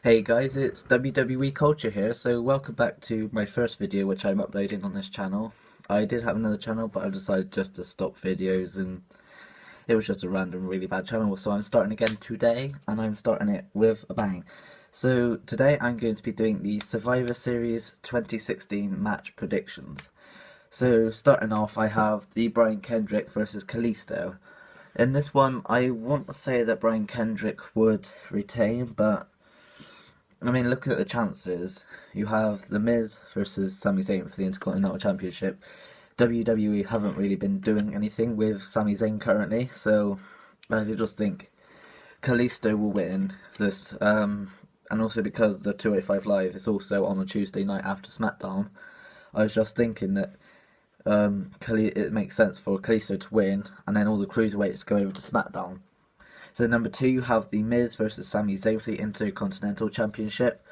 Hey guys, it's WWE Culture here, so welcome back to my first video which I'm uploading on this channel. I did have another channel, but I decided just to stop videos and it was just a random really bad channel, so I'm starting again today, and I'm starting it with a bang. So today I'm going to be doing the Survivor Series 2016 match predictions. So starting off, I have the Brian Kendrick versus Kalisto. In this one, I want to say that Brian Kendrick would retain, but I mean, looking at the chances, you have The Miz versus Sami Zayn for the Intercontinental Championship. WWE haven't really been doing anything with Sami Zayn currently, so I just think Kalisto will win this. And also because the 205 Live is also on a Tuesday night after SmackDown, I was just thinking that it makes sense for Kalisto to win, and then all the cruiserweights go over to SmackDown. So number 2, you have The Miz versus Sami Zayn for the Intercontinental Championship.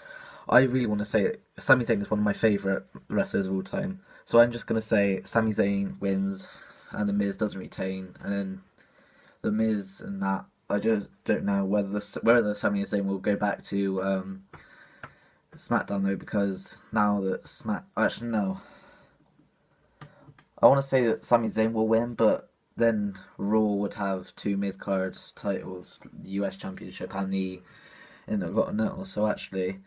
I really want to say Sami Zayn is one of my favourite wrestlers of all time. So I'm just going to say Sami Zayn wins and The Miz doesn't retain. And then The Miz and that, I just don't know whether Sami Zayn will go back to SmackDown though, because now that Actually, no. I want to say that Sami Zayn will win, but then Raw would have two mid-card titles, the US Championship and the Intercontinental. So actually,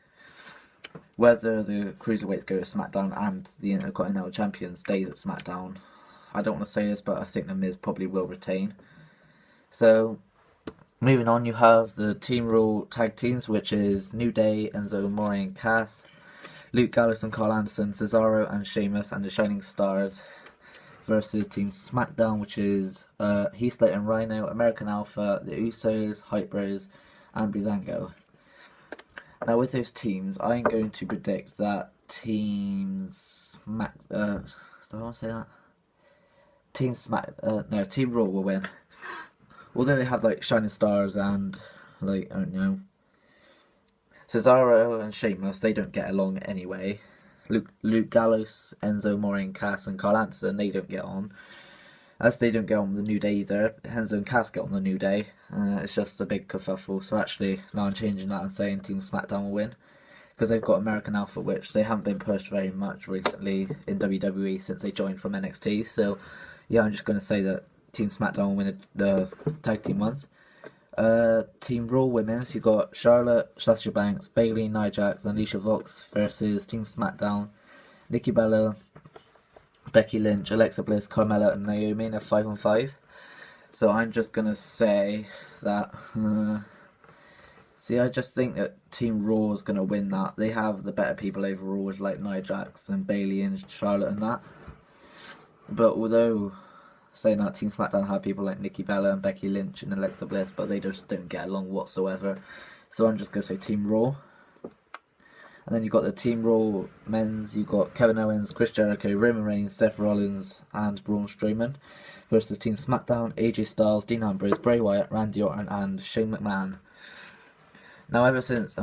whether the Cruiserweights go to SmackDown and the Intercontinental Champion stays at SmackDown, I don't want to say this, but I think The Miz probably will retain. So, moving on, you have the Team Raw tag teams, which is New Day, Enzo Amore and Cass, Luke Gallows and Carl Anderson, Cesaro and Sheamus and the Shining Stars, versus Team SmackDown, which is Heath Slater and Rhino, American Alpha, the Usos, Hype Bros, and Breezango. Now with those teams, I'm going to predict that Team Smack... do I want to say that? Team Raw will win. Although they have like Shining Stars and like, I don't know, Cesaro and Sheamus, they don't get along anyway. Luke Gallows, Enzo Amore and Cass and Carl Anderson, they don't get on. As they don't get on with the New Day either. Enzo and Cass get on the New Day. It's just a big kerfuffle. So actually, now I'm changing that and saying Team SmackDown will win. Because they've got American Alpha, which they haven't been pushed very much recently in WWE since they joined from NXT. So yeah, I'm just going to say that Team SmackDown will win the tag team ones. Team Raw women's, you got Charlotte, Sasha Banks, Bayley, Nia Jax, and Alicia Vox versus Team SmackDown, Nikki Bella, Becky Lynch, Alexa Bliss, Carmella, and Naomi in a 5-on-5. So I'm just gonna say that. I just think that Team Raw is gonna win that. They have the better people overall, with like Nia Jax and Bayley and Charlotte and that. But although saying that, Team SmackDown have people like Nikki Bella and Becky Lynch and Alexa Bliss, but they just don't get along whatsoever. So I'm just going to say Team Raw. And then you've got the Team Raw men's, you've got Kevin Owens, Chris Jericho, Roman Reigns, Seth Rollins, and Braun Strowman versus Team SmackDown, AJ Styles, Dean Ambrose, Bray Wyatt, Randy Orton, and Shane McMahon. Now ever since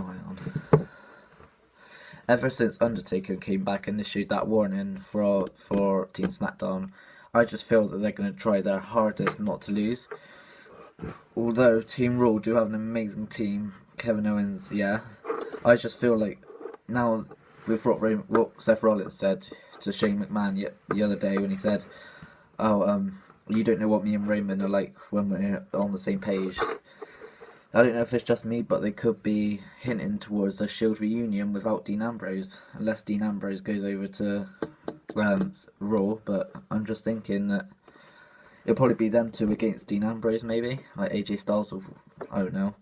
Undertaker came back and issued that warning for Team SmackDown, I just feel that they're going to try their hardest not to lose. Although Team Raw do have an amazing team, Kevin Owens, yeah. I just feel like now with what Seth Rollins said to Shane McMahon the other day when he said, "Oh, you don't know what me and Raymond are like when we're on the same page." I don't know if it's just me, but they could be hinting towards a Shield reunion without Dean Ambrose, unless Dean Ambrose goes over to Raw. But I'm just thinking that it'll probably be them two against Dean Ambrose, maybe like AJ Styles, or I don't know,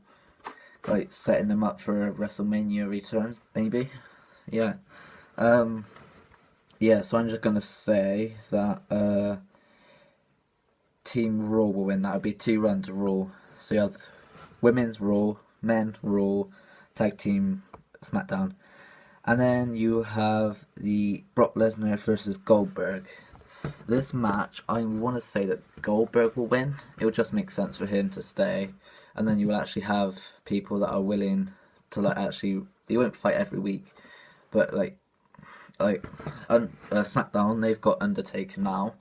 like setting them up for a WrestleMania return, maybe. Yeah, yeah. So I'm just gonna say that Team Raw will win. That would be 2-run to Raw. So you have Women's Raw, Men Raw, Tag Team SmackDown. And then you have the Brock Lesnar versus Goldberg. This match, I want to say that Goldberg will win. It will just make sense for him to stay. And then you will actually have people that are willing to they won't fight every week. But SmackDown, they've got Undertaker now.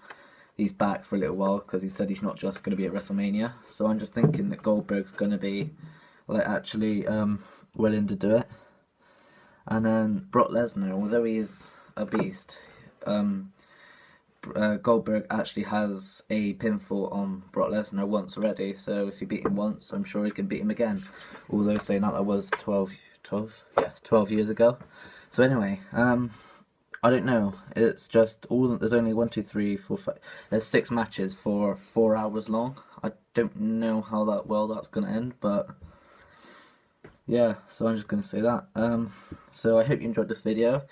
He's back for a little while because he said he's not just going to be at WrestleMania. So I'm just thinking that Goldberg's going to be actually willing to do it. And then Brock Lesnar, although he is a beast, Goldberg actually has a pinfall on Brock Lesnar once already, so if he beat him once, I'm sure he can beat him again. Although saying that was 12 years ago. So anyway, I don't know. It's just there's only 1, 2, 3, 4, 5. There's 6 matches for 4 hours long. I don't know how that's gonna end, but yeah. So I'm just gonna say that. So I hope you enjoyed this video.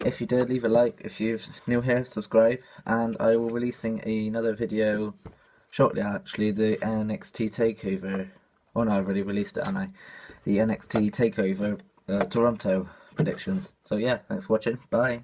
If you did, leave a like. If you're new here, subscribe, and I will be releasing another video shortly. Actually, the NXT Takeover. Oh no, I've already released it, haven't I? The NXT Takeover Toronto predictions. So yeah, thanks for watching. Bye.